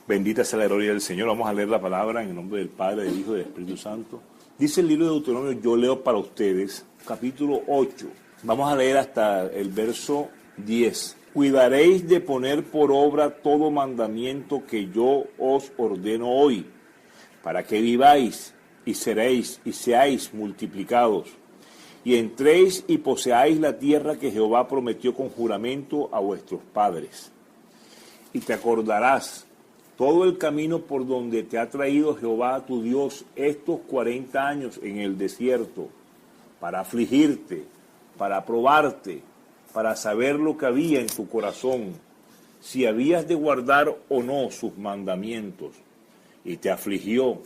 Bendita sea la gloria del Señor. Vamos a leer la palabra en el nombre del Padre, del Hijo y del Espíritu Santo. Dice el libro de Deuteronomio, yo leo para ustedes, capítulo 8. Vamos a leer hasta el verso 10. Cuidaréis de poner por obra todo mandamiento que yo os ordeno hoy, para que viváis y seáis multiplicados, y entréis y poseáis la tierra que Jehová prometió con juramento a vuestros padres. Y te acordarás todo el camino por donde te ha traído Jehová tu Dios estos 40 años en el desierto, para afligirte, para probarte, para saber lo que había en tu corazón, si habías de guardar o no sus mandamientos. Y te afligió,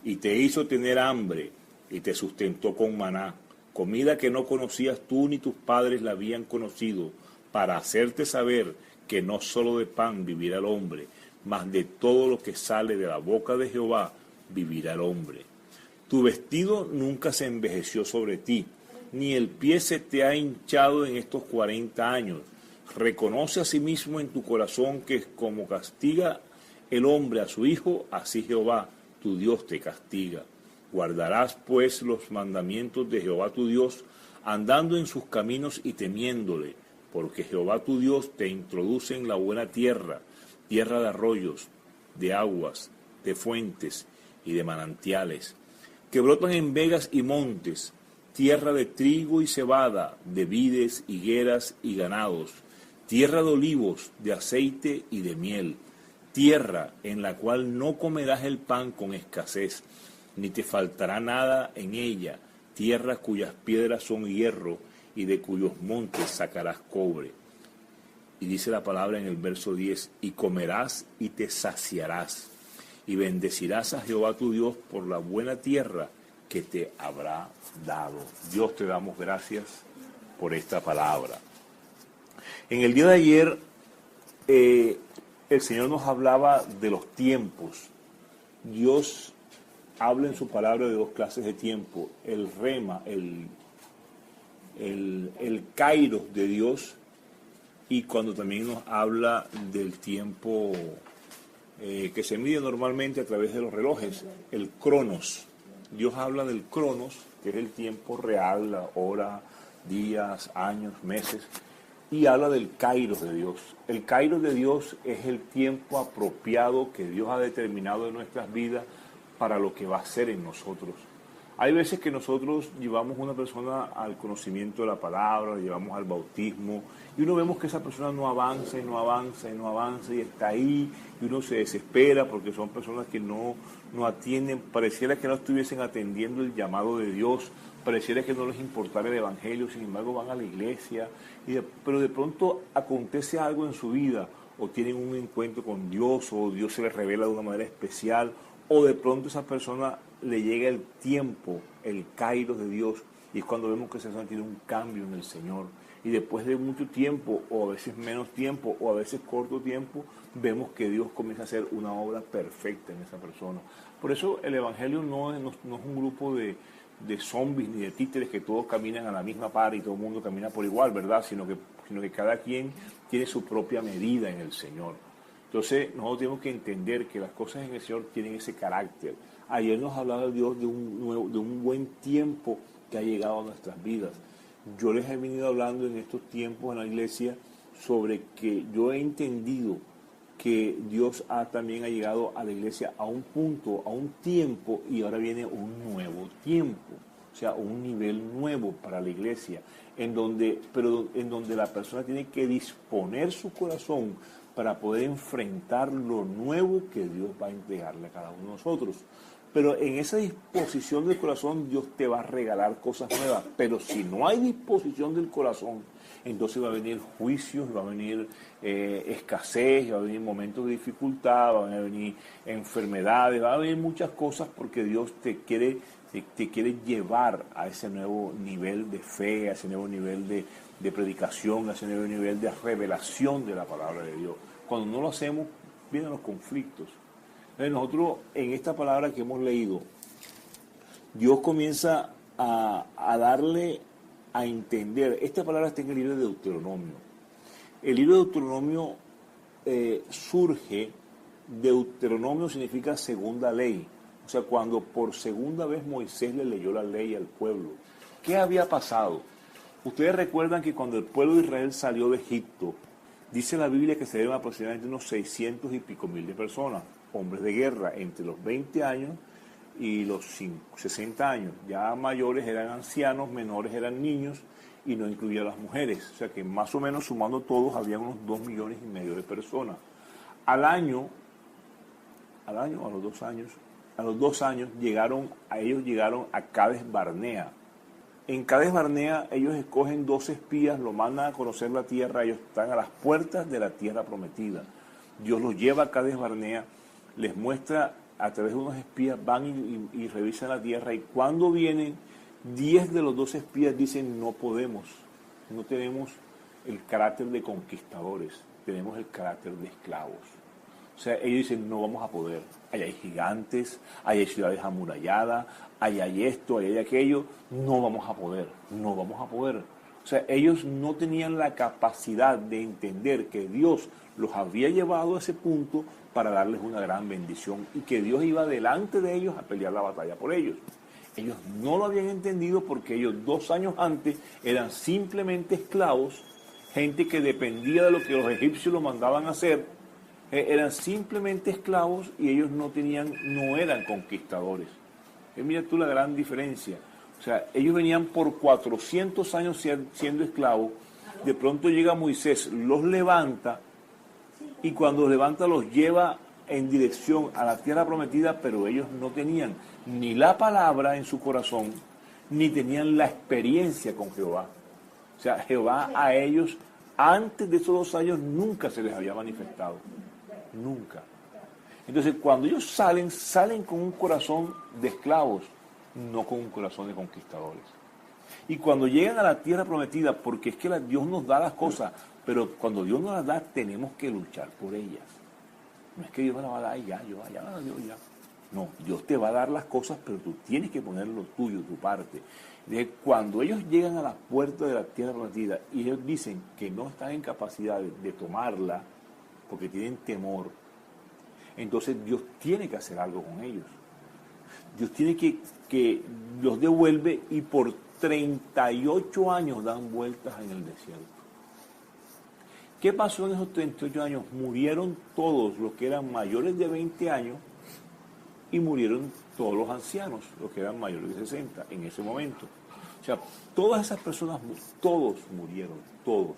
y te hizo tener hambre, y te sustentó con maná, comida que no conocías tú ni tus padres la habían conocido, para hacerte saber que no solo de pan vivirá el hombre, mas de todo lo que sale de la boca de Jehová vivirá el hombre. Tu vestido nunca se envejeció sobre ti, ni el pie se te ha hinchado en estos 40 años. Reconoce asimismo en tu corazón que como castiga el hombre a su hijo, así Jehová tu Dios te castiga. Guardarás pues los mandamientos de Jehová tu Dios, andando en sus caminos y temiéndole, porque Jehová tu Dios te introduce en la buena tierra, tierra de arroyos, de aguas, de fuentes y de manantiales, que brotan en vegas y montes, tierra de trigo y cebada, de vides, higueras y ganados, tierra de olivos, de aceite y de miel, tierra en la cual no comerás el pan con escasez, ni te faltará nada en ella, tierra cuyas piedras son hierro y de cuyos montes sacarás cobre. Y dice la palabra en el verso 10, y comerás y te saciarás, y bendecirás a Jehová tu Dios por la buena tierra que te habrá dado. Dios, te damos gracias por esta palabra. En el día de ayer, el Señor nos hablaba de los tiempos. Dios habla en su palabra de dos clases de tiempo: el rema, el kairos de Dios, y cuando también nos habla del tiempo que se mide normalmente a través de los relojes, el cronos. Dios habla del cronos, que es el tiempo real, la hora, días, años, meses, y habla del kairos de Dios. El kairos de Dios es el tiempo apropiado que Dios ha determinado en nuestras vidas para lo que va a hacer en nosotros. Hay veces que nosotros llevamos a una persona al conocimiento de la palabra, la llevamos al bautismo, y uno vemos que esa persona no avanza y no avanza y no avanza y está ahí, y uno se desespera porque son personas que no atienden, pareciera que no estuviesen atendiendo el llamado de Dios, pareciera que no les importara el evangelio, sin embargo van a la iglesia, pero de pronto acontece algo en su vida, o tienen un encuentro con Dios, o Dios se les revela de una manera especial, o de pronto esa persona le llega el tiempo, el kairos de Dios, y es cuando vemos que esa persona tiene un cambio en el Señor. Y después de mucho tiempo, o a veces menos tiempo, o a veces corto tiempo, vemos que Dios comienza a hacer una obra perfecta en esa persona. Por eso el Evangelio no es un grupo de zombies ni de títeres que todos caminan a la misma par y todo el mundo camina por igual, ¿verdad? Sino que cada quien tiene su propia medida en el Señor. Entonces nosotros tenemos que entender que las cosas en el Señor tienen ese carácter. Ayer nos hablaba Dios de un buen tiempo que ha llegado a nuestras vidas. Yo les he venido hablando en estos tiempos en la iglesia sobre que yo he entendido que Dios también ha llegado a la iglesia a un punto, a un tiempo, y ahora viene un nuevo tiempo, o sea, un nivel nuevo para la iglesia, en donde la persona tiene que disponer su corazón para poder enfrentar lo nuevo que Dios va a entregarle a cada uno de nosotros. Pero en esa disposición del corazón Dios te va a regalar cosas nuevas. Pero si no hay disposición del corazón, entonces va a venir juicios, va a venir escasez, va a venir momentos de dificultad, van a venir enfermedades, va a venir muchas cosas, porque Dios te quiere llevar a ese nuevo nivel de fe, a ese nuevo nivel de predicación, a ese nuevo nivel de revelación de la palabra de Dios. Cuando no lo hacemos, vienen los conflictos. Nosotros, en esta palabra que hemos leído, Dios comienza a darle a entender. Esta palabra está en el libro de Deuteronomio. El libro de Deuteronomio surge Deuteronomio significa segunda ley. O sea, cuando por segunda vez Moisés le leyó la ley al pueblo. ¿Qué había pasado? Ustedes recuerdan que cuando el pueblo de Israel salió de Egipto, dice la Biblia que se dieron aproximadamente unos 600 y pico mil de personas, hombres de guerra, entre los 20 años y los 60 años. Ya mayores eran ancianos, menores eran niños, y no incluía a las mujeres. O sea que más o menos sumando todos, había unos 2,5 millones de personas. A los 2 años, ellos llegaron a Cades Barnea. En Cades Barnea ellos escogen 2 espías, lo mandan a conocer la tierra, ellos están a las puertas de la tierra prometida. Dios los lleva a Cades Barnea, les muestra a través de unos espías, van y revisan la tierra, y cuando vienen, 10 de los 12 espías dicen: no podemos, no tenemos el carácter de conquistadores, tenemos el carácter de esclavos. O sea, ellos dicen: no vamos a poder. Ahí hay gigantes, ahí hay ciudades amuralladas, ahí hay esto, ahí hay aquello. No vamos a poder, no vamos a poder. O sea, ellos no tenían la capacidad de entender que Dios los había llevado a ese punto para darles una gran bendición y que Dios iba delante de ellos a pelear la batalla por ellos. Ellos no lo habían entendido porque ellos 2 años antes eran simplemente esclavos, gente que dependía de lo que los egipcios los mandaban a hacer. Eran simplemente esclavos y ellos no eran conquistadores. Mira tú la gran diferencia. O sea, ellos venían por 400 años siendo esclavos. De pronto llega Moisés, los levanta, y cuando los levanta los lleva en dirección a la tierra prometida, pero ellos no tenían ni la palabra en su corazón, ni tenían la experiencia con Jehová. O sea, Jehová a ellos, antes de esos 2 años, nunca se les había manifestado. Nunca. Entonces, cuando ellos salen con un corazón de esclavos, no con un corazón de conquistadores. Y cuando llegan a la tierra prometida, porque es que Dios nos da las cosas, pero cuando Dios nos las da, tenemos que luchar por ellas. No es que Dios me las va a dar y ya me las dio ya. No, Dios te va a dar las cosas, pero tú tienes que poner lo tuyo, tu parte. Entonces, cuando ellos llegan a la puerta de la tierra prometida y ellos dicen que no están en capacidad de tomarla, porque tienen temor, entonces Dios tiene que hacer algo con ellos. Dios tiene que los devuelve, y por 38 años dan vueltas en el desierto. ¿Qué pasó en esos 38 años? Murieron todos los que eran mayores de 20 años y murieron todos los ancianos, los que eran mayores de 60 en ese momento. O sea, todas esas personas, todos murieron, todos.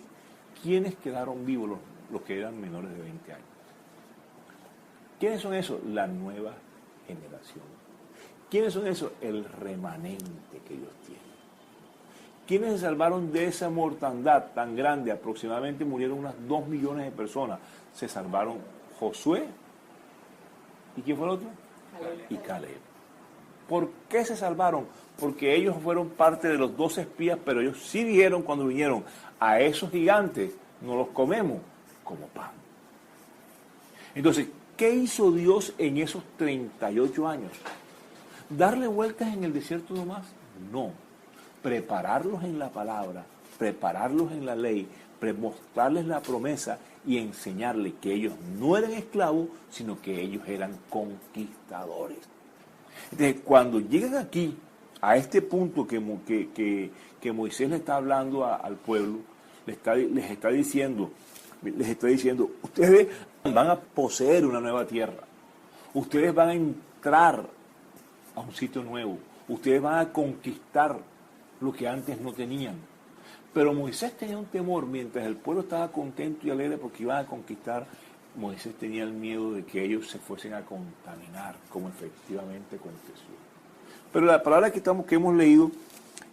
¿Quiénes quedaron vivos? Los que eran menores de 20 años. ¿Quiénes son esos? La nueva generación. ¿Quiénes son esos? El remanente que Dios tiene. ¿Quiénes se salvaron de esa mortandad tan grande? Aproximadamente murieron unas 2 millones de personas. Se salvaron Josué. ¿Y quién fue el otro? Caleb. Y Caleb. ¿Por qué se salvaron? Porque ellos fueron parte de los 12 espías, pero ellos sí dijeron cuando vinieron: a esos gigantes no los comemos como pan. Entonces, ¿qué hizo Dios en esos 38 años? ¿Darle vueltas en el desierto nomás? No. Prepararlos en la palabra, prepararlos en la ley, mostrarles la promesa y enseñarles que ellos no eran esclavos, sino que ellos eran conquistadores. Entonces, cuando llegan aquí, a este punto que Moisés le está hablando al pueblo, les está diciendo, ustedes van a poseer una nueva tierra, ustedes van a entrar a un sitio nuevo, ustedes van a conquistar lo que antes no tenían. Pero Moisés tenía un temor. Mientras el pueblo estaba contento y alegre porque iban a conquistar, Moisés tenía el miedo de que ellos se fuesen a contaminar, como efectivamente aconteció. Pero la palabra que hemos leído,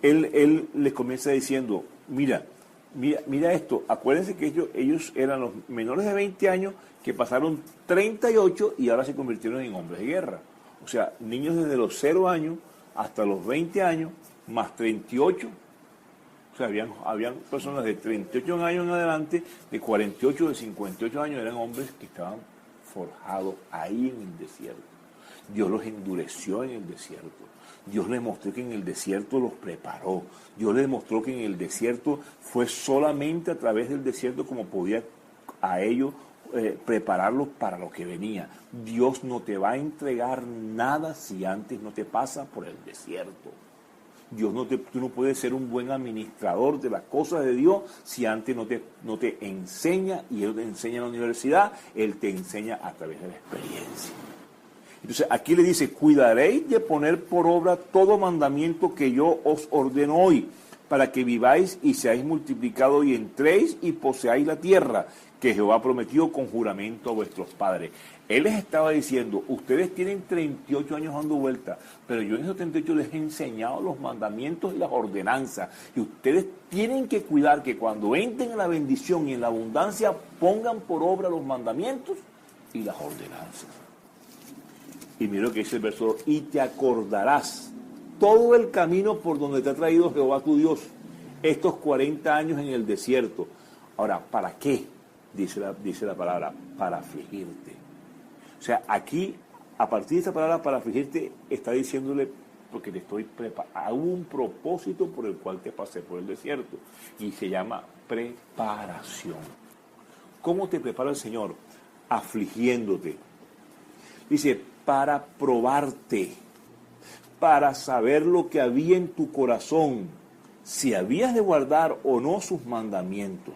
él les comienza diciendo: mira esto, acuérdense que ellos eran los menores de 20 años que pasaron 38 y ahora se convirtieron en hombres de guerra. O sea, niños desde los 0 años hasta los 20 años, más 38. O sea, habían personas de 38 años en adelante, de 48, de 58 años, eran hombres que estaban forjados ahí en el desierto. Dios los endureció en el desierto. Dios les mostró que en el desierto los preparó. Dios les mostró que en el desierto fue solamente a través del desierto como podía a ellos prepararlos para lo que venía. Dios no te va a entregar nada si antes no te pasa por el desierto. Tú no puedes ser un buen administrador de las cosas de Dios si antes no te enseña, y Él te enseña en la universidad, Él te enseña a través de la experiencia. Entonces aquí le dice, cuidaréis de poner por obra todo mandamiento que yo os ordeno hoy, para que viváis y seáis multiplicados y entréis y poseáis la tierra que Jehová prometió con juramento a vuestros padres. Él les estaba diciendo, ustedes tienen 38 años dando vuelta, pero yo en esos 38 les he enseñado los mandamientos y las ordenanzas. Y ustedes tienen que cuidar que cuando entren en la bendición y en la abundancia, pongan por obra los mandamientos y las ordenanzas. Y mira lo que dice el verso, y te acordarás todo el camino por donde te ha traído Jehová tu Dios, estos 40 años en el desierto. Ahora, ¿para qué? Dice la palabra, para afligirte. O sea, aquí, a partir de esta palabra, para afligirte, está diciéndole, porque te estoy preparando, hago un propósito por el cual te pasé por el desierto, y se llama preparación. ¿Cómo te prepara el Señor? Afligiéndote. Dice, para probarte, para saber lo que había en tu corazón, si habías de guardar o no sus mandamientos.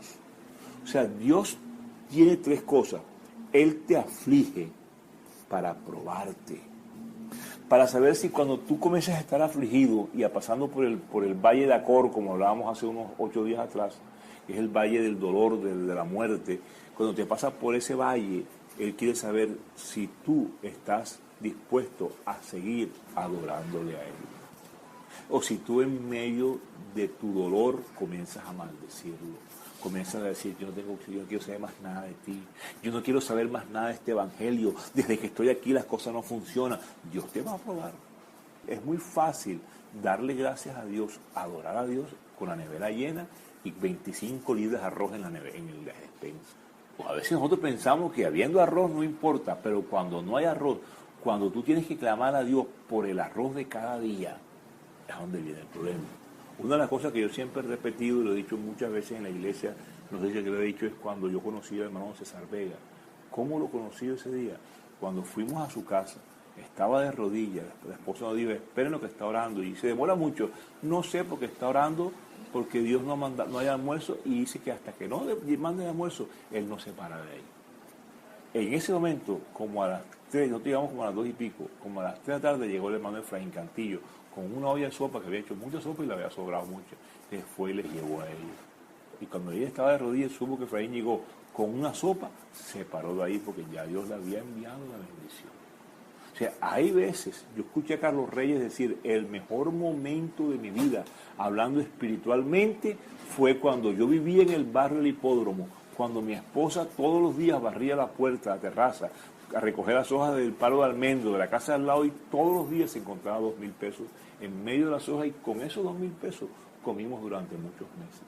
O sea, Dios tiene tres cosas. Él te aflige para probarte, para saber si cuando tú comienzas a estar afligido y a pasando por el valle de Acor, como hablábamos hace unos 8 días atrás, que es el valle del dolor, de la muerte, cuando te pasas por ese valle, Él quiere saber si tú estás dispuesto a seguir adorándole a Él. O si tú en medio de tu dolor comienzas a maldecirlo. Comienzas a decir, yo no quiero saber más nada de ti. Yo no quiero saber más nada de este evangelio. Desde que estoy aquí las cosas no funcionan. Dios te va a probar. Es muy fácil darle gracias a Dios, adorar a Dios con la nevera llena y 25 libras de arroz en la despensa. Pues a veces nosotros pensamos que habiendo arroz no importa, pero cuando no hay arroz, cuando tú tienes que clamar a Dios por el arroz de cada día, es donde viene el problema. Una de las cosas que yo siempre he repetido y lo he dicho muchas veces en la iglesia, no sé si lo he dicho, es cuando yo conocí al hermano César Vega. ¿Cómo lo conocí ese día? Cuando fuimos a su casa, estaba de rodillas, la esposa nos dijo, esperen lo que está orando, y se demora mucho, no sé por qué está orando, porque Dios no hay almuerzo, y dice que hasta que no mande el almuerzo, Él no se para de ahí. En ese momento, como a las 3, nosotros llegamos como a las 2 y pico, como a las 3 de la tarde llegó el hermano Efraín Cantillo, con una olla de sopa, que había hecho mucha sopa y le había sobrado mucha. Entonces fue y les llevó a ellos. Y cuando ella estaba de rodillas, supo que Efraín llegó con una sopa, se paró de ahí porque ya Dios le había enviado la bendición. O sea, hay veces, yo escuché a Carlos Reyes decir, el mejor momento de mi vida, hablando espiritualmente, fue cuando yo vivía en el barrio del Hipódromo, cuando mi esposa todos los días barría la puerta, la terraza, a recoger las hojas del palo de almendro de la casa al lado, y todos los días se encontraba 2,000 pesos en medio de las hojas, y con esos 2,000 pesos comimos durante muchos meses.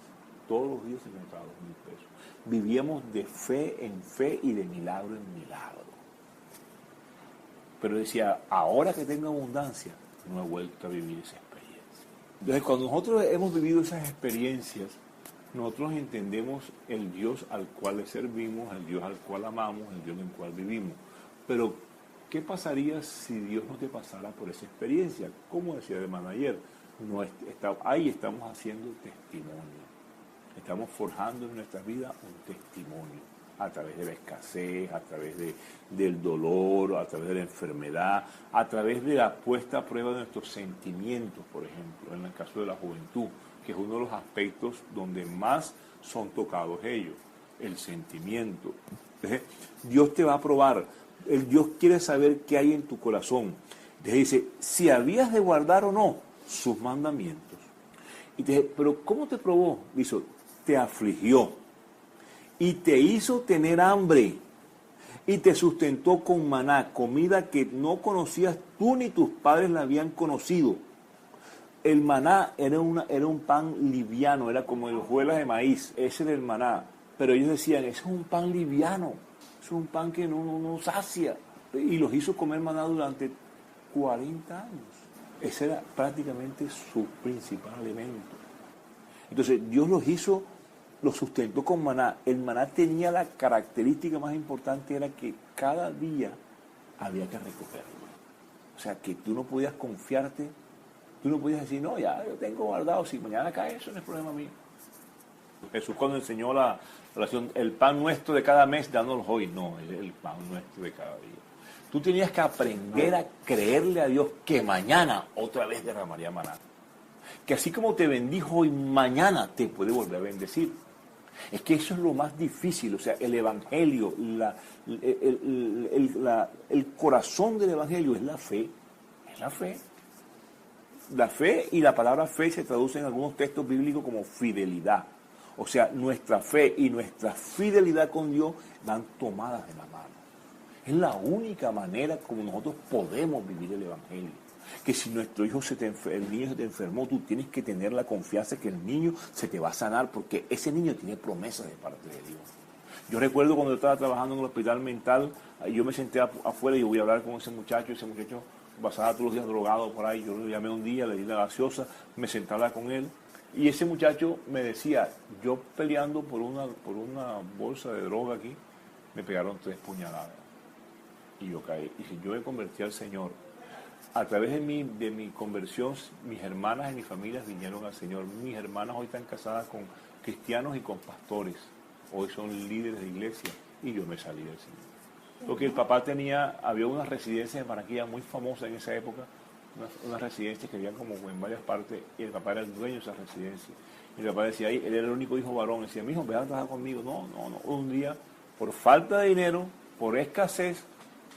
Todos los días se encontraba 2,000 pesos. Vivíamos de fe en fe y de milagro en milagro. Pero decía, ahora que tengo abundancia, no he vuelto a vivir esa experiencia. Entonces, cuando nosotros hemos vivido esas experiencias, nosotros entendemos el Dios al cual le servimos, el Dios al cual amamos, el Dios en el cual vivimos. Pero, ¿qué pasaría si Dios no te pasara por esa experiencia? Como decía el hermano ayer, ahí estamos haciendo testimonio. Estamos forjando en nuestra vida un testimonio a través de la escasez, a través del dolor, a través de la enfermedad, a través de la puesta a prueba de nuestros sentimientos, por ejemplo, en el caso de la juventud, que es uno de los aspectos donde más son tocados ellos, el sentimiento. Entonces, Dios te va a probar. Dios quiere saber qué hay en tu corazón. Entonces dice, si habías de guardar o no sus mandamientos. Y te dice, pero ¿cómo te probó? Dice, te afligió y te hizo tener hambre y te sustentó con maná, comida que no conocías tú ni tus padres la habían conocido. El maná era un pan liviano, era como hojuelas de maíz, ese era el maná. Pero ellos decían, ese es un pan liviano, es un pan que no sacia. Y los hizo comer maná durante 40 años. Ese era prácticamente su principal alimento. Entonces Dios los hizo lo sustentó con maná. El maná tenía la característica más importante, era que cada día había que recogerlo. O sea, que tú no podías confiarte, tú no podías decir, no, ya yo tengo guardado, si mañana cae eso no es problema mío. Jesús cuando enseñó la oración, el pan nuestro de cada mes, dándolo hoy, no, el pan nuestro de cada día. Tú tenías que aprender a creerle a Dios que mañana otra vez derramaría maná. Que así como te bendijo hoy, mañana te puede volver a bendecir. Es que eso es lo más difícil, o sea, el evangelio, el corazón del evangelio es la fe. Es la fe. La fe y la palabra fe se traducen en algunos textos bíblicos como fidelidad. O sea, nuestra fe y nuestra fidelidad con Dios van tomadas de la mano. Es la única manera como nosotros podemos vivir el evangelio. Que si nuestro hijo el niño se te enfermó, tú tienes que tener la confianza que el niño se te va a sanar, porque ese niño tiene promesas de parte de Dios. Yo recuerdo cuando yo estaba trabajando en el hospital mental, yo me senté afuera y yo voy a hablar con ese muchacho pasaba todos los días drogado por ahí. Yo lo llamé un día, le di la gaseosa, me senté a hablar con él, y ese muchacho me decía, yo peleando por una bolsa de droga aquí, me pegaron 3 puñaladas y yo caí. Y si yo me convertí al Señor, a través de mi conversión, mis hermanas y mis familias vinieron al Señor. Mis hermanas hoy están casadas con cristianos y con pastores. Hoy son líderes de iglesia y yo me salí del Señor. Porque el papá había unas residencias en Barranquilla muy famosas en esa época, unas residencias que había como en varias partes, y el papá era el dueño de esas residencias. Y el papá decía, él era el único hijo varón, decía, mijo, ve a trabajar conmigo. No. Un día, por falta de dinero, por escasez,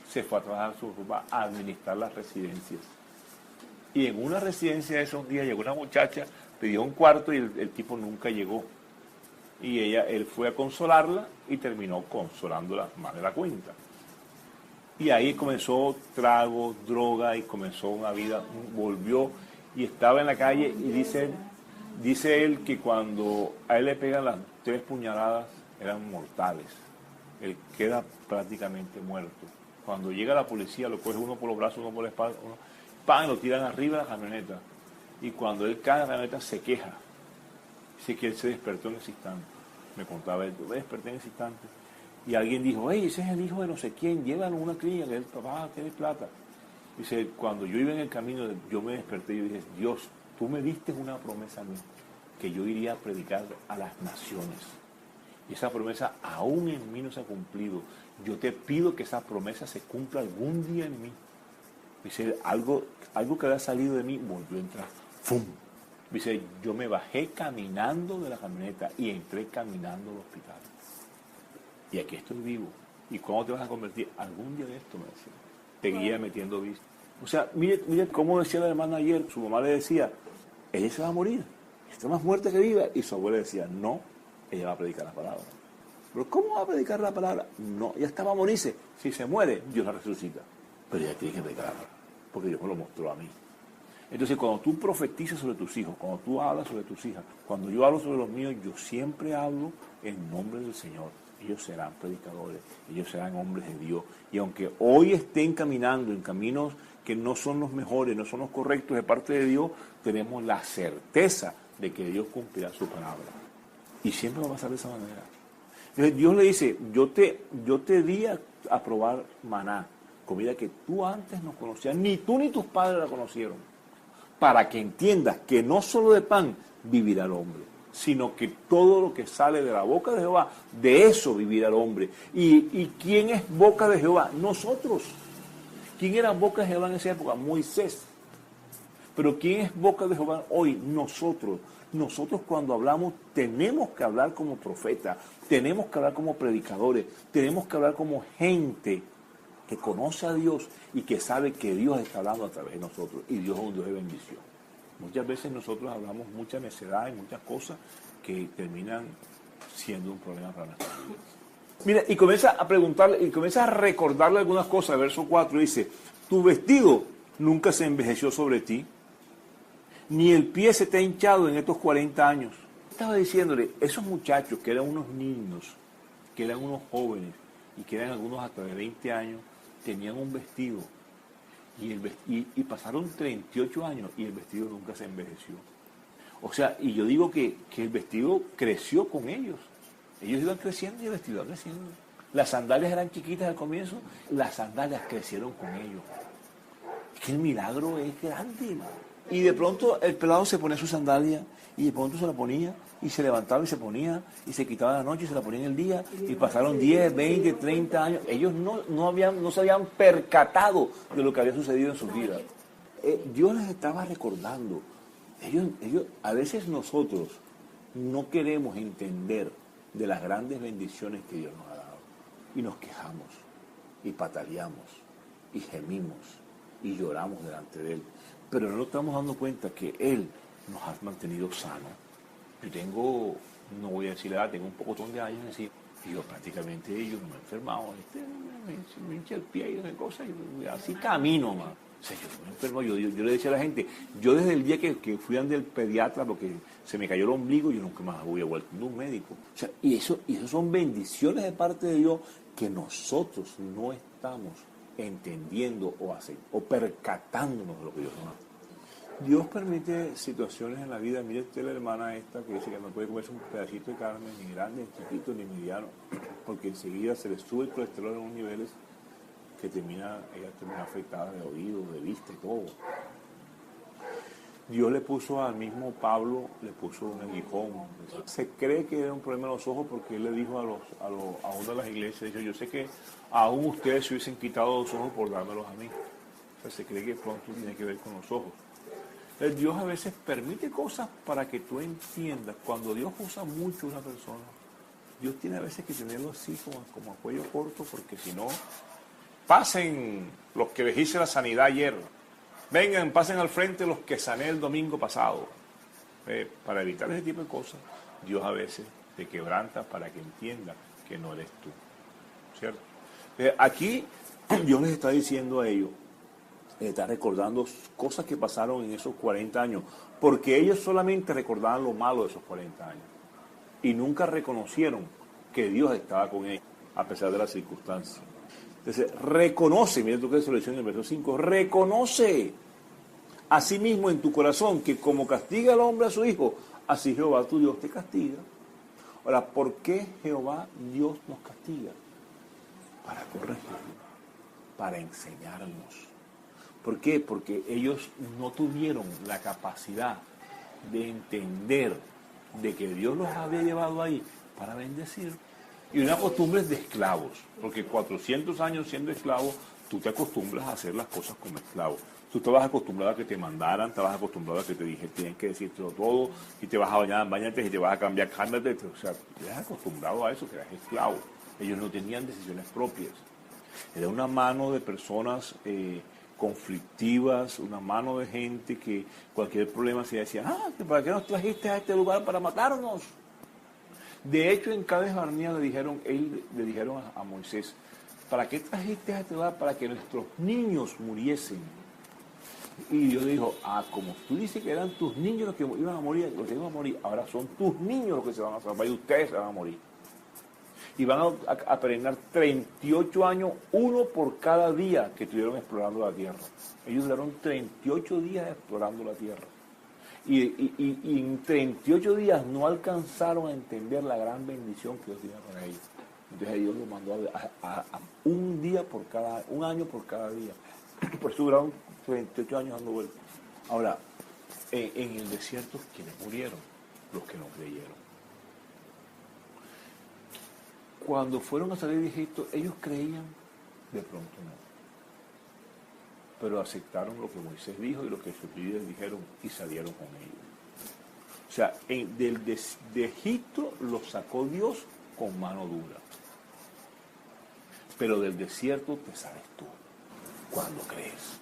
se fue a trabajar su papá a administrar las residencias. Y en una residencia de esos días llegó una muchacha, pidió un cuarto y el tipo nunca llegó. Y él fue a consolarla y terminó consolándola más de la cuenta. Y ahí comenzó trago, droga, y comenzó una vida, volvió y estaba en la calle, y dice él que cuando a él le pegan las 3 puñaladas eran mortales. Él queda prácticamente muerto. Cuando llega la policía, lo coge uno por los brazos, uno por la espalda, lo tiran arriba de la camioneta. Y cuando él cae en la camioneta se queja. Dice que él se despertó en ese instante. Me contaba él, yo me desperté en ese instante. Y alguien dijo, hey, ese es el hijo de no sé quién, llévalo a una clínica, que el papá tiene plata. Dice, cuando yo iba en el camino, yo me desperté y yo dije, Dios, tú me diste una promesa a mí, que yo iría a predicar a las naciones. Y esa promesa aún en mí no se ha cumplido. Yo te pido que esa promesa se cumpla algún día en mí. Dice, algo que había salido de mí volvió a entrar. ¡Fum! Dice, yo me bajé caminando de la camioneta y entré caminando al hospital. Y aquí estoy vivo. ¿Y cómo te vas a convertir? Algún día de esto, me decía. Seguía metiendo vicio. O sea, mire cómo decía la hermana ayer. Su mamá le decía, ella se va a morir. Está más muerta que viva. Y su abuela decía, no, ella va a predicar la palabra. ¿Pero cómo va a predicar la palabra? No, ella estaba a morirse. Si se muere, Dios la resucita. Pero ella tiene que predicar la palabra, porque Dios me lo mostró a mí. Entonces, cuando tú profetizas sobre tus hijos, cuando tú hablas sobre tus hijas, cuando yo hablo sobre los míos, yo siempre hablo en nombre del Señor. Ellos serán predicadores, ellos serán hombres de Dios. Y aunque hoy estén caminando en caminos que no son los mejores, no son los correctos de parte de Dios, tenemos la certeza de que Dios cumplirá su palabra. Y siempre va a pasar de esa manera. Entonces Dios le dice, yo te di a probar maná, comida que tú antes no conocías, ni tú ni tus padres la conocieron, para que entiendas que no solo de pan vivirá el hombre, sino que todo lo que sale de la boca de Jehová, de eso vivirá el hombre. ¿Y quién es boca de Jehová? Nosotros. ¿Quién era boca de Jehová en esa época? Moisés. Pero ¿quién es boca de Jehová hoy? Nosotros. Nosotros cuando hablamos tenemos que hablar como profetas, tenemos que hablar como predicadores, tenemos que hablar como gente que conoce a Dios y que sabe que Dios está hablando a través de nosotros, y Dios es un Dios de bendición. Muchas veces nosotros hablamos mucha necedad y muchas cosas que terminan siendo un problema para nuestras vidas. Mira, y comienza a preguntarle, y comienza a recordarle algunas cosas. Verso 4 dice, tu vestido nunca se envejeció sobre ti, ni el pie se te ha hinchado en estos 40 años. Estaba diciéndole, esos muchachos que eran unos niños, que eran unos jóvenes, y que eran algunos hasta de 20 años, tenían un vestido, y pasaron 38 años y el vestido nunca se envejeció. O sea, y yo digo que el vestido creció con ellos. Ellos iban creciendo y el vestido iba creciendo. Las sandalias eran chiquitas al comienzo, las sandalias crecieron con ellos. Es que el milagro es grande. Y de pronto el pelado se ponía su sandalia y de pronto se la ponía y se levantaba y se ponía y se quitaba la noche y se la ponía en el día y pasaron 10, 20, 30 años. Ellos no se habían percatado de lo que había sucedido en sus vidas. Dios les estaba recordando. A veces nosotros no queremos entender de las grandes bendiciones que Dios nos ha dado y nos quejamos y pataleamos y gemimos y lloramos delante de Él, pero no nos estamos dando cuenta que Él nos ha mantenido sanos. Yo tengo, no voy a decir la edad, tengo un pocotón de años, así, y yo prácticamente yo no me he enfermado, me hincha el pie y esas cosas, y así camino, man. O sea, yo no me enfermo, yo le decía a la gente, yo desde el día que fui ante el pediatra porque se me cayó el ombligo, yo nunca más voy a vuelto a un médico. O sea, y eso son bendiciones de parte de Dios que nosotros no estamos entendiendo o percatándonos de lo que Dios nos hace. Dios permite situaciones en la vida. Mire usted la hermana esta que dice que no puede comerse un pedacito de carne, ni grande, ni chiquito, ni mediano, porque enseguida se le sube el colesterol en unos niveles que ella termina afectada de oído, de vista y todo. Dios le puso al mismo Pablo, le puso un aguijón. Se cree que era un problema en los ojos porque él le dijo a una de las iglesias, dijo, yo sé que aún ustedes se hubiesen quitado los ojos por dármelos a mí. O sea, se cree que pronto tiene que ver con los ojos. Entonces, Dios a veces permite cosas para que tú entiendas. Cuando Dios usa mucho a una persona, Dios tiene a veces que tenerlo así como a cuello corto, porque si no, pasen los que les hice la sanidad ayer. Vengan, pasen al frente los que sané el domingo pasado. Para evitar ese tipo de cosas, Dios a veces te quebranta para que entienda que no eres tú. ¿Cierto? Aquí Dios les está diciendo a ellos, les está recordando cosas que pasaron en esos 40 años, porque ellos solamente recordaban lo malo de esos 40 años y nunca reconocieron que Dios estaba con ellos, a pesar de las circunstancias. Entonces, reconoce, mira tú que es solución en el verso 5, reconoce asimismo en tu corazón que como castiga al hombre a su hijo, así Jehová tu Dios te castiga. Ahora, ¿por qué Jehová Dios nos castiga? Para corregirnos, para enseñarnos. ¿Por qué? Porque ellos no tuvieron la capacidad de entender de que Dios los había llevado ahí para bendecir. Y una costumbre de esclavos, porque 400 años siendo esclavo, tú te acostumbras a hacer las cosas como esclavo. Tú estabas acostumbrado a que te mandaran, estabas acostumbrado a que te dije, tienen que decírtelo todo, y te vas a bañar, bañate, y te vas a cambiar, cámbiate. O sea, te has acostumbrado a eso, que eras esclavo. Ellos no tenían decisiones propias. Era una mano de personas conflictivas, una mano de gente que cualquier problema se decía, ¿para qué nos trajiste a este lugar para matarnos? De hecho, en Cades Barnea le dijeron a Moisés, ¿para qué trajiste a este lugar? Para que nuestros niños muriesen. Y Dios dijo, como tú dices que eran tus niños los que iban a morir, ahora son tus niños los que se van a salvar y ustedes se van a morir. Y van a peregrinar 38 años, uno por cada día que estuvieron explorando la tierra. Ellos duraron 38 días explorando la tierra. Y en 38 días no alcanzaron a entender la gran bendición que Dios tenía para ellos. Entonces Dios los mandó a un año por cada día. Por eso duraron 38 años dando vueltas. Ahora, en el desierto, ¿quiénes murieron? Los que no creyeron. Cuando fueron a salir de Egipto, ellos creían, de pronto no. Pero aceptaron lo que Moisés dijo y lo que sus líderes dijeron y salieron con ellos. O sea, de Egipto los sacó Dios con mano dura. Pero del desierto te sales tú, cuando crees.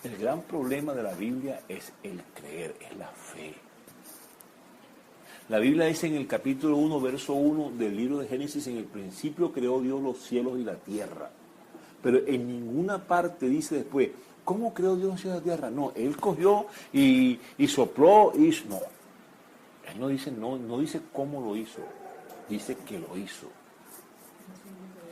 El gran problema de la Biblia es el creer, es la fe. La Biblia dice en el capítulo 1, verso 1 del libro de Génesis, en el principio creó Dios los cielos y la tierra. Pero en ninguna parte dice después, ¿cómo creó Dios los cielos y la tierra? No, Él cogió y sopló, no. Él no dice cómo lo hizo, dice que lo hizo.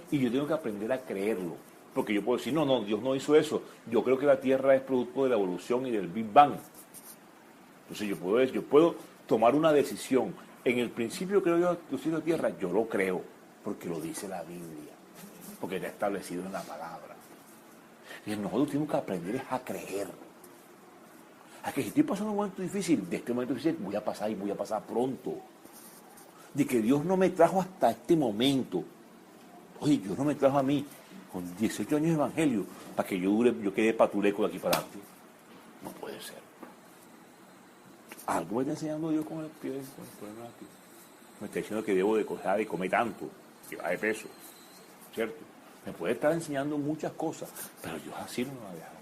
Y yo tengo que aprender a creerlo, porque yo puedo decir, no, Dios no hizo eso. Yo creo que la tierra es producto de la evolución y del Big Bang. Entonces yo puedo tomar una decisión. En el principio creo yo los cielos y la tierra, yo lo creo, porque lo dice la Biblia, porque está establecido en la palabra. Y nosotros tenemos que aprender a creer. A que si estoy pasando un momento difícil, de este momento difícil voy a pasar y voy a pasar pronto. De que Dios no me trajo hasta este momento. Oye, Dios no me trajo a mí con 18 años de evangelio para que yo quede patuleco de aquí para adelante. No puede ser. Algo me está enseñando Dios con el problema aquí. Me está diciendo que debo de comer tanto, que baje de peso, ¿cierto? Me puede estar enseñando muchas cosas, pero Dios así no me va a dejar.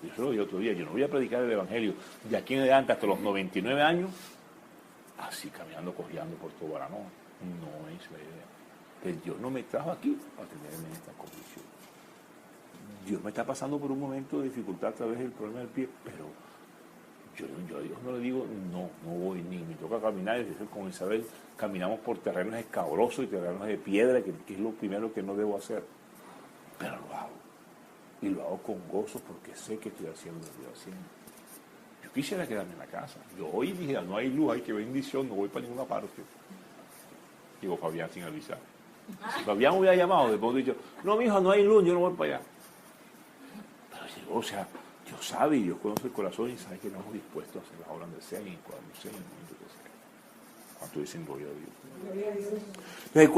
Yo se lo dije otro día, yo no voy a predicar el evangelio de aquí en adelante hasta los 99 años, así caminando, cojeando por todo Barano. No es la idea. Pero Dios no me trajo aquí para tenerme en esta condición. Dios me está pasando por un momento de dificultad a través del problema del pie, pero yo a Dios no le digo, no voy, ni me toca caminar. Con Isabel caminamos por terrenos escabrosos y terrenos de piedra, que es lo primero que no debo hacer. Pero lo hago. Y lo hago con gozo porque sé que estoy haciendo lo que estoy haciendo. Yo quisiera quedarme en la casa. Yo hoy dije, no hay luz, hay que bendición, no voy para ninguna parte. Llegó Fabián sin avisar. Si Fabián me hubiera llamado, después hubiera dicho, no, mijo, no hay luz, yo no voy para allá. Pero llegó, o sea, Dios sabe y Dios conoce el corazón y sabe que no estamos dispuestos a hacer las obras de sea y cuando sea, en el momento que sea. ¿Cuánto dicen gloria a Dios? Entonces,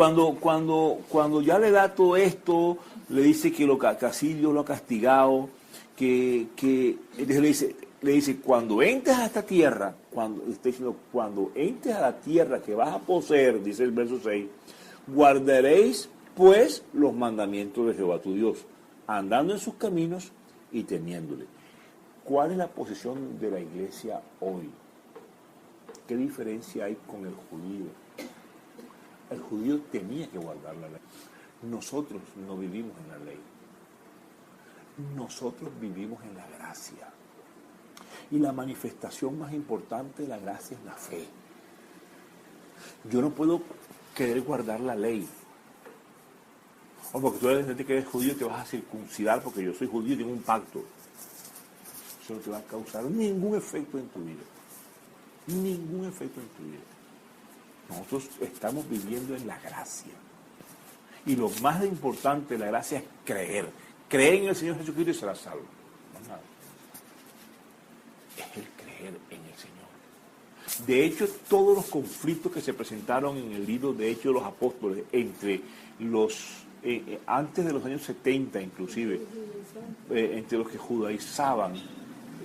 cuando ya le da todo esto, le dice que así Dios lo ha castigado, entonces le dice, cuando entres a esta tierra, cuando entres a la tierra que vas a poseer, dice el verso 6, guardaréis pues los mandamientos de Jehová tu Dios, andando en sus caminos y temiéndole. ¿Cuál es la posición de la iglesia hoy? ¿Qué diferencia hay con el judío? El judío tenía que guardar la ley. Nosotros no vivimos en la ley. Nosotros vivimos en la gracia. Y la manifestación más importante de la gracia es la fe. Yo no puedo querer guardar la ley. O porque tú eres gente que eres judío y te vas a circuncidar porque yo soy judío y tengo un pacto. Eso no te va a causar ningún efecto en tu vida. Ningún efecto en tu vida. Nosotros estamos viviendo en la gracia. Y lo más importante de la gracia es creer. Creer en el Señor Jesucristo y serás salvo. No nada. Es el creer en el Señor. De hecho, todos los conflictos que se presentaron en el libro de Hechos de los Apóstoles, entre los antes de los años 70 inclusive, entre los que judaizaban,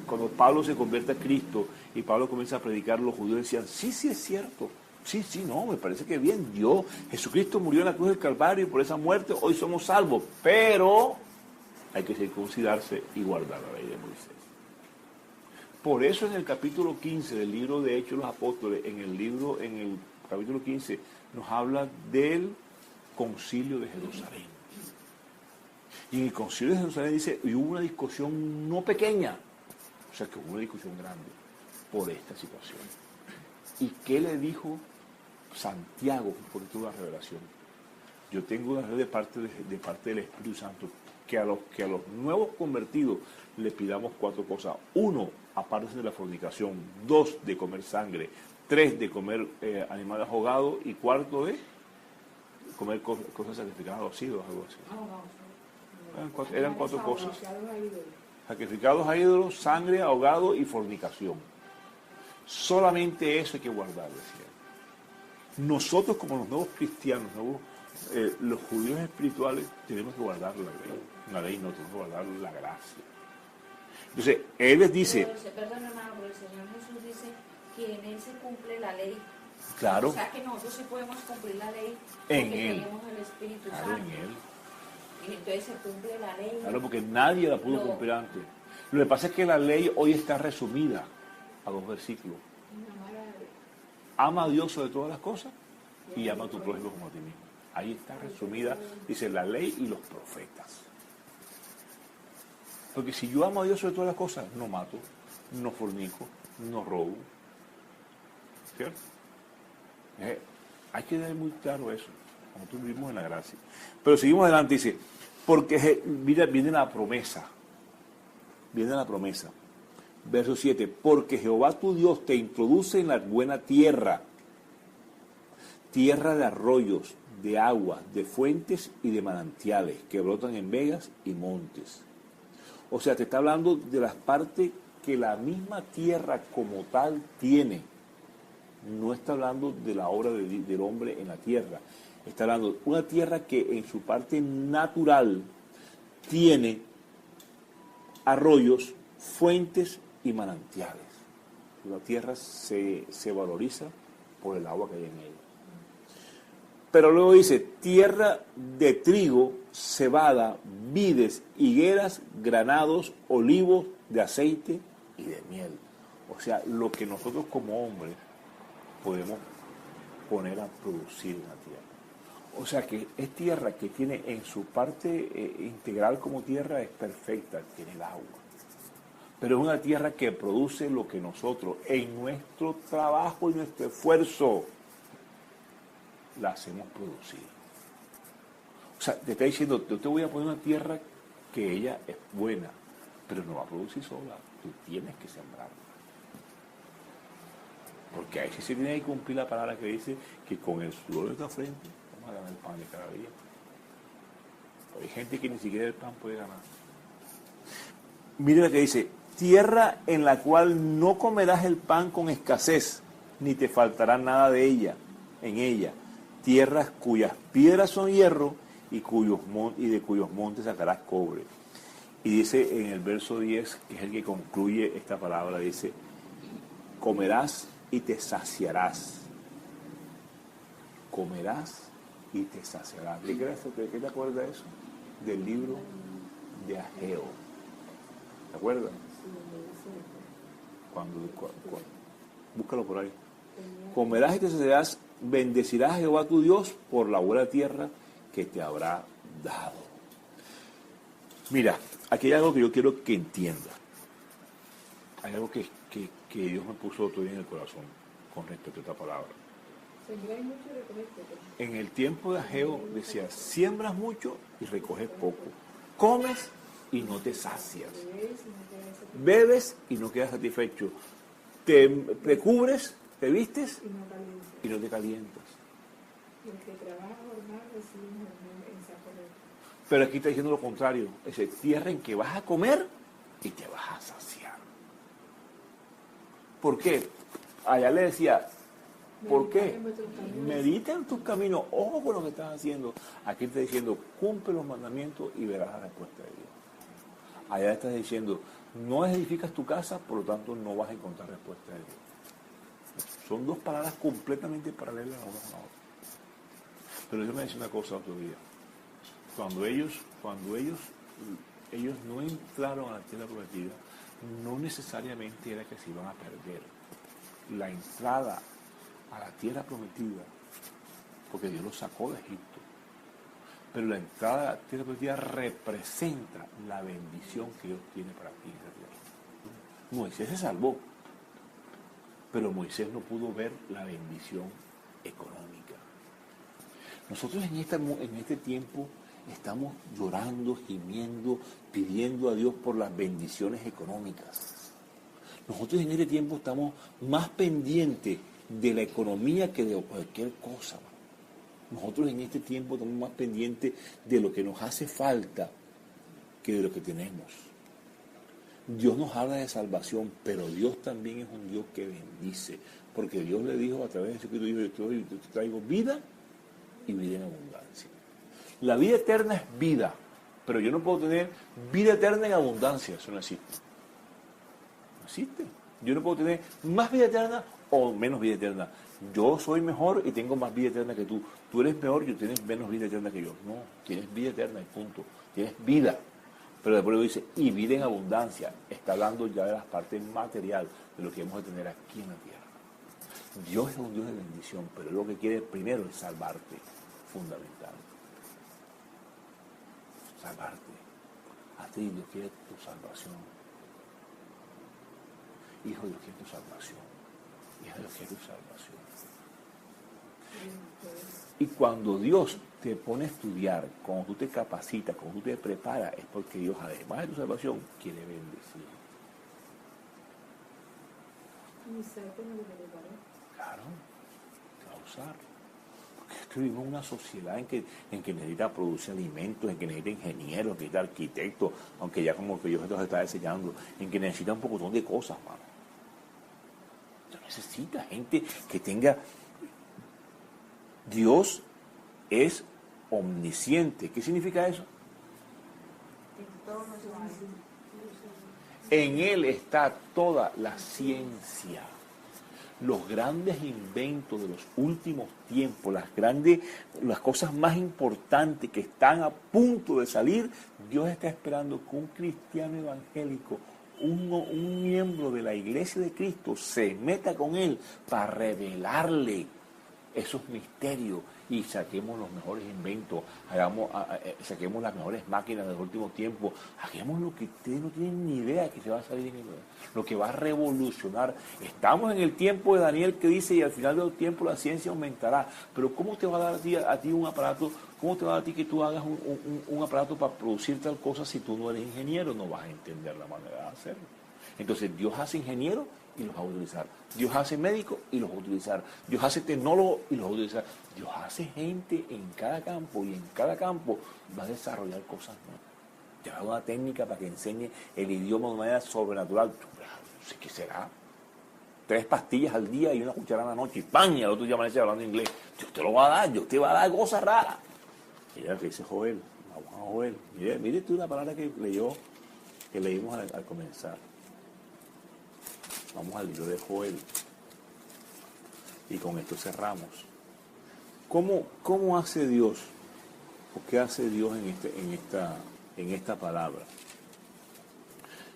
cuando Pablo se convierte a Cristo y Pablo comienza a predicar, los judíos decían, sí es cierto. Sí, no, me parece que bien. Jesucristo murió en la cruz del Calvario y por esa muerte hoy somos salvos. Pero hay que circuncidarse y guardar la ley de Moisés. Por eso en el capítulo 15 del libro de Hechos de los Apóstoles, en el capítulo 15, nos habla del concilio de Jerusalén. Y en el concilio de Jerusalén dice, y hubo una discusión no pequeña, o sea que hubo una discusión grande por esta situación. ¿Y qué le dijo Santiago por toda la revelación? Yo tengo una red de parte del Espíritu Santo que a los nuevos convertidos le pidamos 4 cosas. 1, aparte de la fornicación. 2, de comer sangre. 3, de comer animales ahogados. Y 4, de comer cosas sacrificadas a los ídolos, algo así. Eran 4 cosas. Sacrificados a ídolos, sangre, ahogado y fornicación. Solamente eso hay que guardar, decía. Nosotros como los nuevos cristianos, los judíos espirituales, tenemos que guardar la ley. La ley no, tenemos que guardar la gracia. Entonces, Él les dice... Perdón, hermano, pero el Señor Jesús dice que en Él se cumple la ley. Claro. O sea que nosotros sí podemos cumplir la ley en porque Él. tenemos el Espíritu Claro, Santo. en Él. Y entonces se cumple la ley. Claro, porque nadie la pudo cumplir antes. Lo que pasa es que la ley hoy está resumida a 2 versículos. Ama a Dios sobre todas las cosas y ama a tu prójimo como a ti mismo. Ahí está resumida, dice, la ley y los profetas. Porque si yo amo a Dios sobre todas las cosas, no mato, no fornico, no robo. ¿Cierto? Hay que tener muy claro eso. Nosotros vivimos en la gracia. Pero seguimos adelante, dice, porque viene la promesa. Viene la promesa. Verso 7, porque Jehová tu Dios te introduce en la buena tierra, tierra de arroyos, de aguas, de fuentes y de manantiales que brotan en vegas y montes. O sea, te está hablando de las partes que la misma tierra como tal tiene. No está hablando de la obra del hombre en la tierra. Está hablando de una tierra que en su parte natural tiene arroyos, fuentes y manantiales. La tierra se valoriza por el agua que hay en ella. Pero luego dice, tierra de trigo, cebada, vides, higueras, granados, olivos, de aceite y de miel. O sea, lo que nosotros como hombres podemos poner a producir en la tierra. O sea que es tierra que tiene en su parte integral como tierra, es perfecta, tiene el agua. Pero es una tierra que produce lo que nosotros, en nuestro trabajo y nuestro esfuerzo, la hacemos producir. O sea, te está diciendo, yo te voy a poner una tierra que ella es buena, pero no va a producir sola, tú tienes que sembrarla. Porque ahí sí se tiene que cumplir la palabra que dice que con el sudor de nuestra frente vamos a ganar el pan de cada día. Hay gente que ni siquiera el pan puede ganar. Mire lo que dice, tierra en la cual no comerás el pan con escasez, ni te faltará nada de ella, en ella. Tierras cuyas piedras son hierro y de cuyos montes sacarás cobre. Y dice en el verso 10, que es el que concluye esta palabra, dice, comerás y te saciarás. Comerás y te saciarás. ¿De qué te acuerdas de eso? Del libro de Ageo. ¿Te acuerdas? Búscalo por ahí. Comerás y te saciarás, bendecirás a Jehová tu Dios por la buena tierra que te habrá dado. Mira, aquí hay algo que yo quiero que entienda. Hay algo que Dios me puso todavía en el corazón con respecto a esta palabra. En el tiempo de Ageo decía, siembras mucho y recoges poco. Comes y no te sacias. Bebes y no quedas satisfecho. Te cubres, te vistes y no te calientas. Pero aquí está diciendo lo contrario. Es tierra en que vas a comer y te vas a saciar. ¿Por qué? Allá le decía, ¿por qué? Medita en tus caminos, ojo con lo que estás haciendo. Aquí está diciendo, cumple los mandamientos y verás la respuesta de Dios. Allá estás diciendo, no edificas tu casa, por lo tanto no vas a encontrar respuesta de Dios. Son dos palabras completamente paralelas a una a otra. Pero yo me decía una cosa otro día. Cuando ellos no entraron a la tierra prometida, no necesariamente era que se iban a perder la entrada a la tierra prometida, porque Dios los sacó de Egipto. Pero la entrada a la tierra prometida representa la bendición que Dios tiene para ti en esa tierra. Moisés se salvó, pero Moisés no pudo ver la bendición económica. Nosotros en este tiempo estamos llorando, gimiendo, pidiendo a Dios por las bendiciones económicas. Nosotros en este tiempo estamos más pendientes de la economía que de cualquier cosa. Nosotros en este tiempo estamos más pendientes de lo que nos hace falta que de lo que tenemos. Dios nos habla de salvación, pero Dios también es un Dios que bendice, porque Dios le dijo a través de Jesucristo, yo te traigo vida y vida en abundancia. La vida eterna es vida, pero yo no puedo tener vida eterna en abundancia, eso no existe. No existe. Yo no puedo tener más vida eterna o menos vida eterna. Yo soy mejor y tengo más vida eterna que tú. Tú eres mejor y tú tienes menos vida eterna que yo. No, tienes vida eterna y punto. Tienes vida. Pero después dice, y vida en abundancia. Está hablando ya de las partes materiales, de lo que hemos de tener aquí en la tierra. Dios es un Dios de bendición, pero lo que quiere primero es salvarte, fundamental. Salvarte. A ti Dios quiere tu salvación. Hijo, Dios quiere tu salvación. Hija, Dios quiere tu salvación. Y cuando Dios te pone a estudiar, cuando tú te capacitas, cuando tú te preparas, es porque Dios, además de tu salvación, quiere bendecir. Claro, te va a usar. Porque es que vivimos en una sociedad en que necesita producir alimentos, en que necesita ingenieros, en que necesita arquitectos, aunque ya como que Dios los está enseñando, en que necesita un poco de cosas, mano. Necesita gente que tenga... Dios es omnisciente. ¿Qué significa eso? En Él está toda la ciencia. Los grandes inventos de los últimos tiempos, las cosas más importantes que están a punto de salir, Dios está esperando que un cristiano evangélico, un miembro de la iglesia de Cristo, se meta con Él para revelarle esos misterios y saquemos los mejores inventos, saquemos las mejores máquinas del último tiempo, hagamos lo que ustedes no tienen ni idea que se va a salir, lo que va a revolucionar. Estamos en el tiempo de Daniel que dice, y al final del tiempo la ciencia aumentará, pero ¿cómo te va a dar a ti un aparato? ¿Cómo te va a dar a ti que tú hagas un aparato para producir tal cosa si tú no eres ingeniero? No vas a entender la manera de hacerlo. Entonces Dios hace ingenieros y los va a utilizar. Dios hace médicos y los va a utilizar. Dios hace tecnólogos y los va a utilizar. Dios hace gente en cada campo y en cada campo va a desarrollar cosas nuevas. Te va a dar una técnica para que enseñe el idioma de manera sobrenatural. No sé qué será. 3 pastillas al día y una cucharada a la noche y ¡pam! Y al otro día amanece hablando inglés. Dios te lo va a dar, Dios te va a dar cosas raras. Mira lo que dice Joel. Vamos a Joel. Mire tú la palabra que leímos al comenzar. Vamos al libro de Joel. Y con esto cerramos. ¿Cómo hace Dios? ¿O qué hace Dios en esta palabra?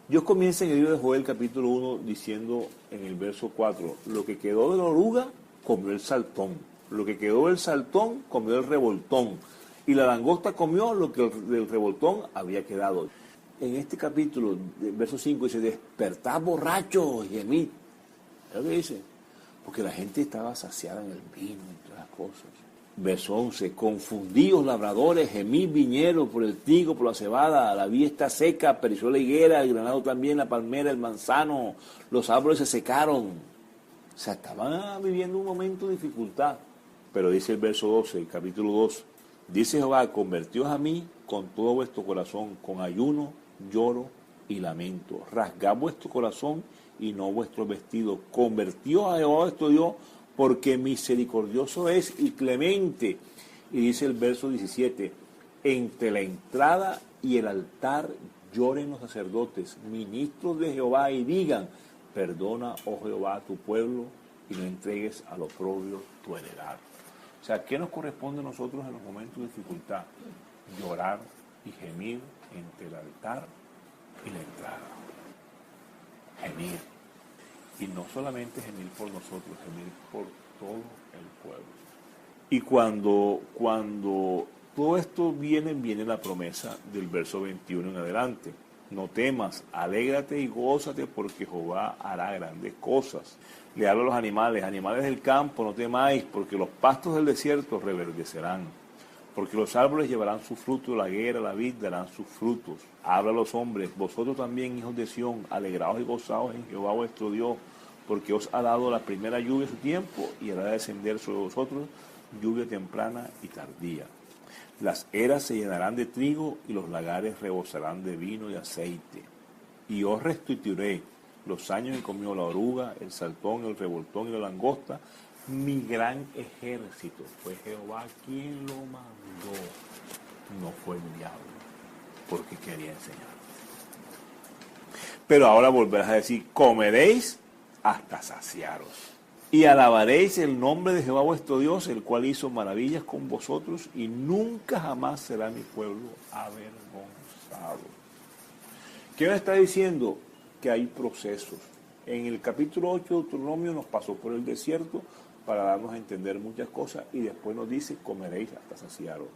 Dios comienza en el libro de Joel, capítulo 1, diciendo en el verso 4, lo que quedó de la oruga, comió el saltón. Lo que quedó del saltón, comió el revoltón. Y la langosta comió lo que del revoltón había quedado. En este capítulo, verso 5, dice, despertad borrachos y gemid. ¿Es lo que dice? Porque la gente estaba saciada en el vino, entre las cosas. Verso 11, confundíos labradores, gemid viñeros por el trigo, por la cebada, la vid está seca, pereció la higuera, el granado también, la palmera, el manzano, los árboles se secaron. O sea, estaban viviendo un momento de dificultad. Pero dice el verso 12, el capítulo 2, dice Jehová, convertíos a mí con todo vuestro corazón, con ayuno, lloro y lamento. Rasgad vuestro corazón y no vuestro vestido. Convertíos a Jehová vuestro Dios, porque misericordioso es y clemente. Y dice el verso 17, entre la entrada y el altar lloren los sacerdotes, ministros de Jehová, y digan, perdona, oh Jehová, a tu pueblo, y no entregues al oprobio tu heredad. O sea, ¿qué nos corresponde a nosotros en los momentos de dificultad? Llorar y gemir entre el altar y la entrada. Gemir. Y no solamente gemir por nosotros, gemir por todo el pueblo. Y cuando todo esto viene la promesa del verso 21 en adelante. No temas, alégrate y gózate porque Jehová hará grandes cosas. Le hablo a los animales del campo, no temáis, porque los pastos del desierto reverdecerán. Porque los árboles llevarán su fruto, la higuera, la vid darán sus frutos. Habla a los hombres, vosotros también, hijos de Sión, alegraos y gozaos en Jehová vuestro Dios, porque os ha dado la primera lluvia a su tiempo y hará descender sobre vosotros lluvia temprana y tardía. Las eras se llenarán de trigo y los lagares rebosarán de vino y aceite. Y os restituiré los años que comió la oruga, el saltón, el revoltón y la langosta, mi gran ejército. Fue Jehová quien lo mandó, no fue el diablo, porque quería enseñar. Pero ahora volverás a decir, comeréis hasta saciaros. Y alabaréis el nombre de Jehová vuestro Dios, el cual hizo maravillas con vosotros, y nunca jamás será mi pueblo avergonzado. ¿Qué nos está diciendo? Que hay procesos. En el capítulo 8 de Deuteronomio nos pasó por el desierto para darnos a entender muchas cosas, y después nos dice, comeréis hasta saciaros.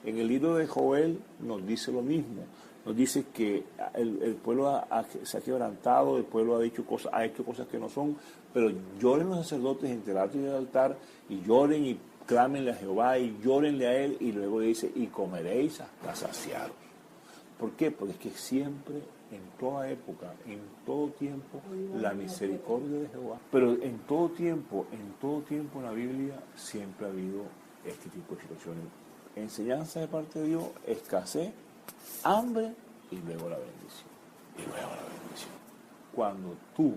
En el libro de Joel nos dice lo mismo. Nos dice que el pueblo se ha quebrantado, el pueblo ha hecho cosas que no son, pero lloren los sacerdotes entre el altar y el altar, y lloren y clámenle a Jehová, y llórenle a él, y luego dice, y comeréis hasta saciaros. ¿Por qué? Porque es que siempre, en toda época, en todo tiempo, la misericordia de Jehová. Pero en todo tiempo en la Biblia siempre ha habido este tipo de situaciones. Enseñanza de parte de Dios, escasez, hambre y luego la bendición. Y luego la bendición. Cuando tú,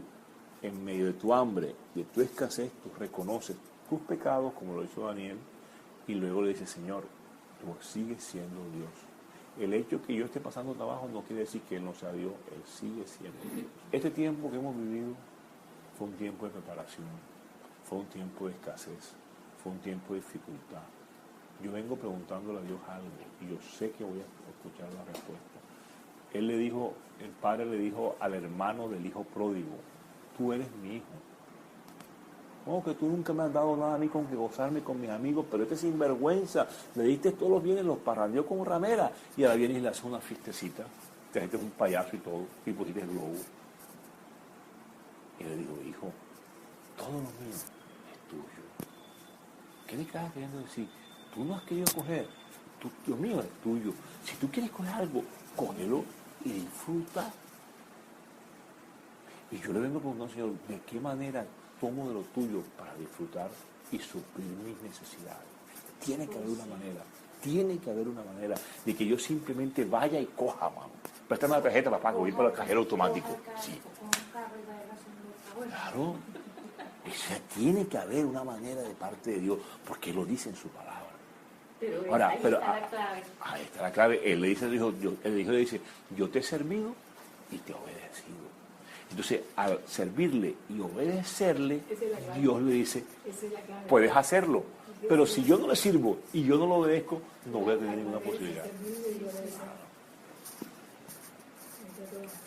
en medio de tu hambre, de tu escasez, tú reconoces tus pecados, como lo hizo Daniel, y luego le dices, Señor, tú sigues siendo Dios. El hecho que yo esté pasando trabajo no quiere decir que Él no sea Dios, Él sigue siendo Dios. Este tiempo que hemos vivido fue un tiempo de preparación, fue un tiempo de escasez, fue un tiempo de dificultad. Yo vengo preguntándole a Dios algo y yo sé que voy a escuchar la respuesta. Él le dijo, el padre le dijo al hermano del hijo pródigo, tú eres mi hijo. Oh, que tú nunca me has dado nada a mí con que gozarme con mis amigos, pero este sinvergüenza, le diste todos los bienes, los parrandeó con ramera, y ahora viene y le hace una fiestecita, te trajiste un payaso y todo, y pusiste el globo. Y le digo, hijo, todo lo mío es tuyo. ¿Qué le estás queriendo decir? Tú no has querido coger, lo mío es tuyo. Si tú quieres coger algo, cógelo y disfruta. Y yo le vengo preguntando, Señor, ¿de qué manera tomo de lo tuyo para disfrutar y suplir mis necesidades? Tiene que haber una manera de que yo simplemente vaya y coja, mano. Préstame la tarjeta, papá, que voy para el cajero automático. Sí. Claro. O sea, tiene que haber una manera de parte de Dios, porque lo dice en su palabra. Ahora, ahí está la clave. Ahí está la clave. Él le dice, el hijo le dice, yo te he servido y te he obedecido. Entonces, al servirle y obedecerle, Dios le dice, puedes hacerlo. Pero si yo no le sirvo y yo no lo obedezco, no voy a tener ninguna posibilidad.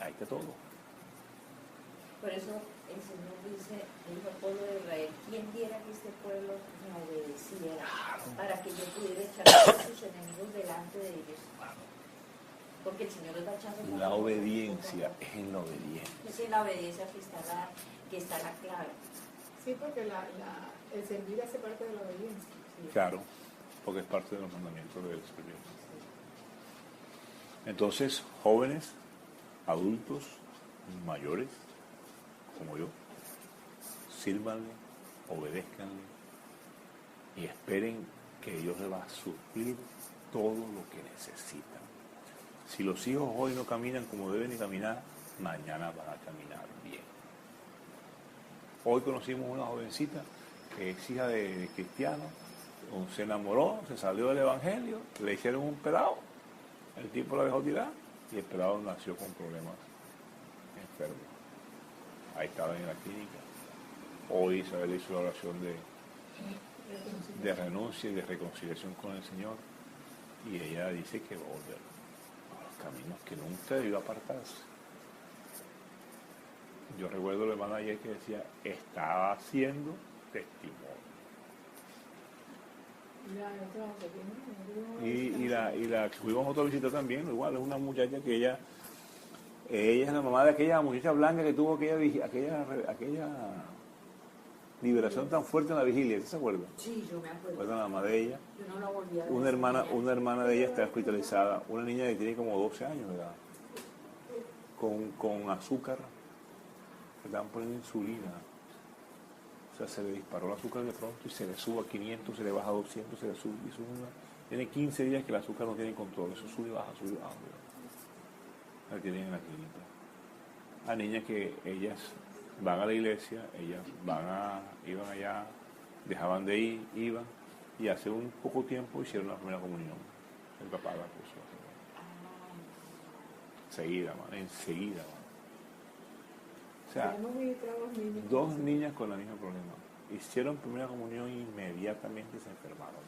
Ahí está todo. Por eso el Señor dice, dijo al pueblo de Israel, ¿quién diera que este pueblo me obedeciera para que yo pudiera echar a sus enemigos delante de ellos? Porque el Señor les va a echar de la obediencia, es en la obediencia. Es en la obediencia que está la clave. Sí, porque el servir hace parte de la obediencia. Sí. Claro, porque es parte de los mandamientos del servir. Entonces, jóvenes, adultos, mayores, como yo, sírvanle, obedézcanle y esperen que Dios les va a suplir todo lo que necesitan. Si los hijos hoy no caminan como deben de caminar, mañana van a caminar bien. Hoy conocimos una jovencita que es hija de cristiano, se enamoró, se salió del evangelio, le hicieron un pelado, el tipo la dejó tirar y el pelado nació con problemas enfermos. Ahí estaba en la clínica. Hoy Isabel hizo la oración de renuncia y de reconciliación con el Señor y ella dice que va a volver a los caminos que nunca debió apartarse. Yo recuerdo la hermana ayer que decía, estaba haciendo testimonio. Y la que fuimos a otra visita también, igual, es una muchacha que ella es la mamá de aquella muchacha blanca que tuvo aquella liberación tan fuerte en la vigilia, ¿te acuerdas? Sí, yo me acuerdo. Fue la mamá de ella. Yo no la volví a ver. Una hermana de ella está hospitalizada, una niña que tiene como 12 años, ¿verdad? Con azúcar, le estaban poniendo insulina. O sea, se le disparó el azúcar de pronto y se le sube a 500, se le baja a 200, se le sube. Tiene 15 días que el azúcar no tiene control, eso sube y baja, sube y baja. La tienen en la clínica. A niñas que ellas van a la iglesia, ellas iban allá, dejaban de ir, iban, y hace un poco tiempo hicieron la primera comunión. El papá la puso. Enseguida, man. O sea, dos niñas con el mismo problema. Hicieron primera comunión y inmediatamente se enfermaron.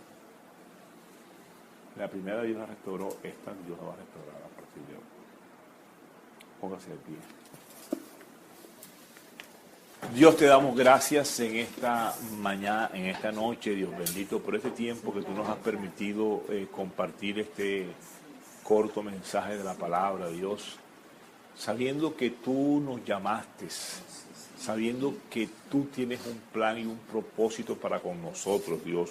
La primera Dios la restauró, esta Dios la va a restaurar a partir de hoy. Póngase de pie. Dios, te damos gracias en esta mañana, en esta noche, Dios bendito, por este tiempo que tú nos has permitido compartir este corto mensaje de la palabra, Dios. Sabiendo que tú nos llamaste, sabiendo que tú tienes un plan y un propósito para con nosotros, Dios.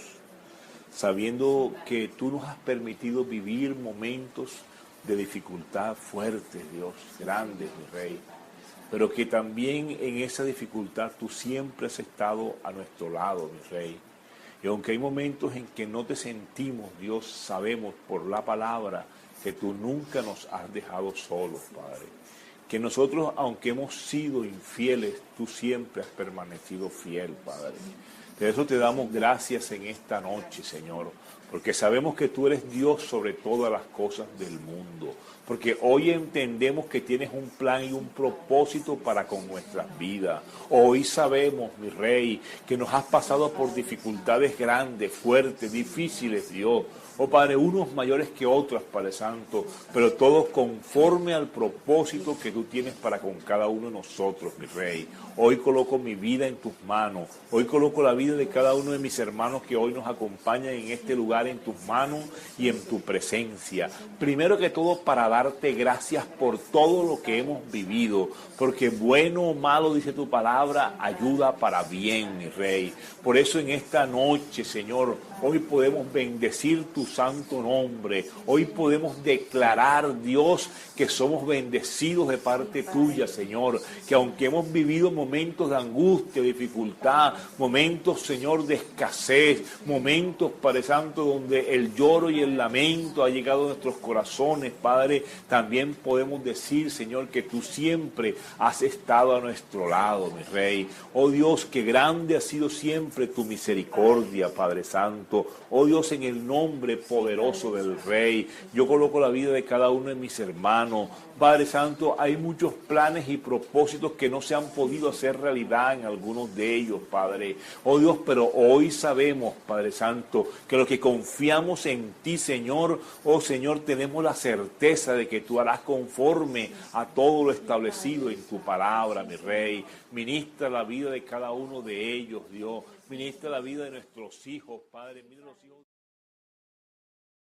Sabiendo que tú nos has permitido vivir momentos de dificultad fuertes, Dios, grandes, mi Rey. Pero que también en esa dificultad tú siempre has estado a nuestro lado, mi Rey. Y aunque hay momentos en que no te sentimos, Dios, sabemos por la palabra que tú nunca nos has dejado solos, Padre. Que nosotros, aunque hemos sido infieles, tú siempre has permanecido fiel, Padre. De eso te damos gracias en esta noche, Señor, porque sabemos que tú eres Dios sobre todas las cosas del mundo, porque hoy entendemos que tienes un plan y un propósito para con nuestras vidas. Hoy sabemos, mi Rey, que nos has pasado por dificultades grandes, fuertes, difíciles, Dios. Oh Padre, unos mayores que otros, Padre Santo, pero todos conforme al propósito que tú tienes para con cada uno de nosotros, mi Rey. Hoy coloco mi vida en tus manos. Hoy coloco la vida de cada uno de mis hermanos que hoy nos acompañan en este lugar en tus manos y en tu presencia. Primero que todo, para darte gracias por todo lo que hemos vivido, porque bueno o malo, dice tu palabra, ayuda para bien, mi Rey. Por eso en esta noche, Señor, hoy podemos bendecir tu santo nombre. Hoy podemos declarar, Dios, que somos bendecidos de parte tuya, Señor. Que aunque hemos vivido momentos de angustia, dificultad, momentos, Señor, de escasez, momentos, Padre Santo, donde el lloro y el lamento ha llegado a nuestros corazones, Padre, también podemos decir, Señor, que tú siempre has estado a nuestro lado, mi Rey. Oh Dios, que grande ha sido siempre tu misericordia, Padre Santo. Oh Dios, en el nombre poderoso del Rey, yo coloco la vida de cada uno de mis hermanos. Padre Santo, hay muchos planes y propósitos que no se han podido hacer realidad en algunos de ellos, Padre. Oh Dios, pero hoy sabemos, Padre Santo, que los que confiamos en ti, Señor, oh Señor, tenemos la certeza de que tú harás conforme a todo lo establecido en tu palabra, mi Rey. Ministra la vida de cada uno de ellos, Dios. Ministra la vida de nuestros hijos, Padre. Mira los hijos.